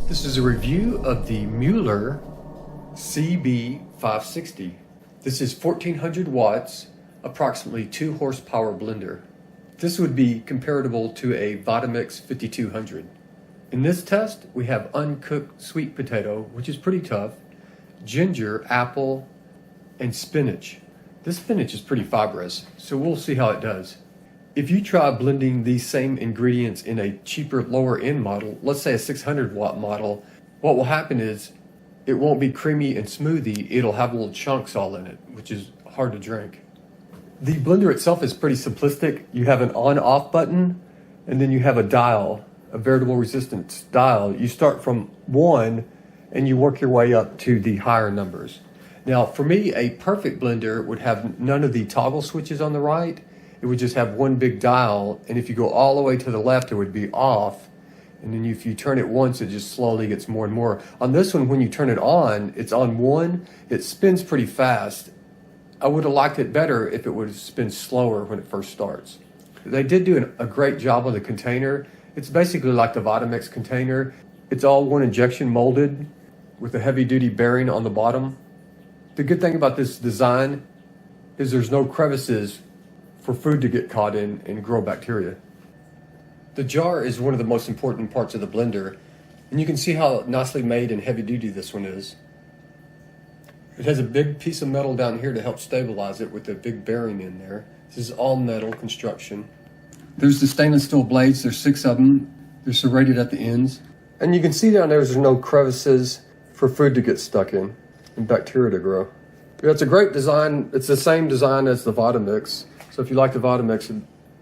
This is a review of the Mueller CB560. This is 1400 watts, approximately 2 horsepower blender. This would be comparable to a Vitamix 5200. In this test, we have uncooked sweet potato, which is pretty tough, ginger, apple, and spinach. This spinach is pretty fibrous, so we'll see how it does. If you try blending these same ingredients in a cheaper, lower end model, let's say a 600 watt model, what will happen is it won't be creamy and smoothie, it'll have little chunks all in it, which is hard to drink. The blender itself is pretty simplistic. You have an on-off button, and then you have a dial, a variable resistance dial. You start from 1 and you work your way up to the higher numbers. Now, for me, a perfect blender would have none of the toggle switches on the right. It would just have one big dial, and if you go all the way to the left, it would be off. And then if you turn it once, it just slowly gets more and more. On this one, when you turn it on, it's on 1. It spins pretty fast. I would have liked it better if it would have spin slower when it first starts. They did do a great job on the container. It's basically like the Vitamix container. It's all one injection molded with a heavy-duty bearing on the bottom. The good thing about this design is there's no crevices for food to get caught in and grow bacteria. The jar is one of the most important parts of the blender, and you can see how nicely made and heavy duty this one is. It has a big piece of metal down here to help stabilize it with a big bearing in there. This is all metal construction. There's the stainless steel blades, there's 6 of them. They're serrated at the ends. And you can see down there's no crevices for food to get stuck in and bacteria to grow. Yeah, it's a great design. It's the same design as the Vitamix. So if you like the Vitamix,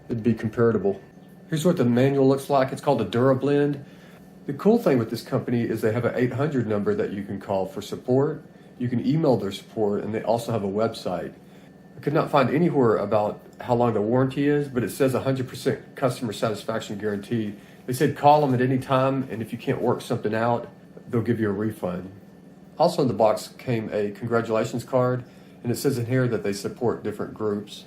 it'd be comparable. Here's what the manual looks like. It's called the DuraBlend. The cool thing with this company is they have an 800 number that you can call for support. You can email their support, and they also have a website. I could not find anywhere about how long the warranty is, but it says 100% customer satisfaction guarantee. They said call them at any time, and if you can't work something out, they'll give you a refund. Also in the box came a congratulations card, and it says in here that they support different groups.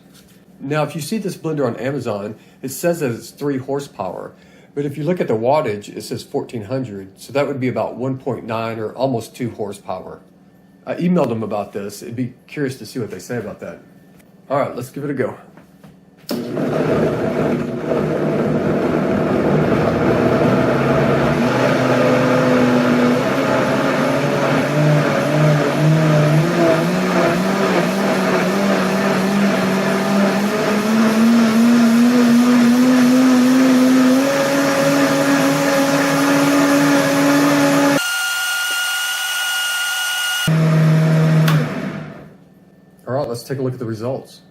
Now, if you see this blender on Amazon, it says that it's 3 horsepower, but if you look at the wattage, it says 1400, so that would be about 1.9 or almost 2 horsepower. I emailed them about this. I'd be curious to see what they say about that. All right, let's give it a go. All right, let's take a look at the results.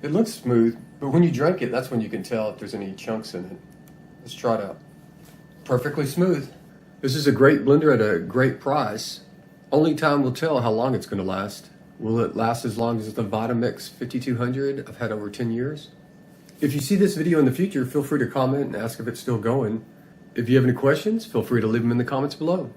It looks smooth, but when you drink it, that's when you can tell if there's any chunks in it. Let's try it out. Perfectly smooth. This is a great blender at a great price. Only time will tell how long it's going to last. Will it last as long as the Vitamix 5200 I've had over 10 years? If you see this video in the future, feel free to comment and ask if it's still going. If you have any questions, feel free to leave them in the comments below.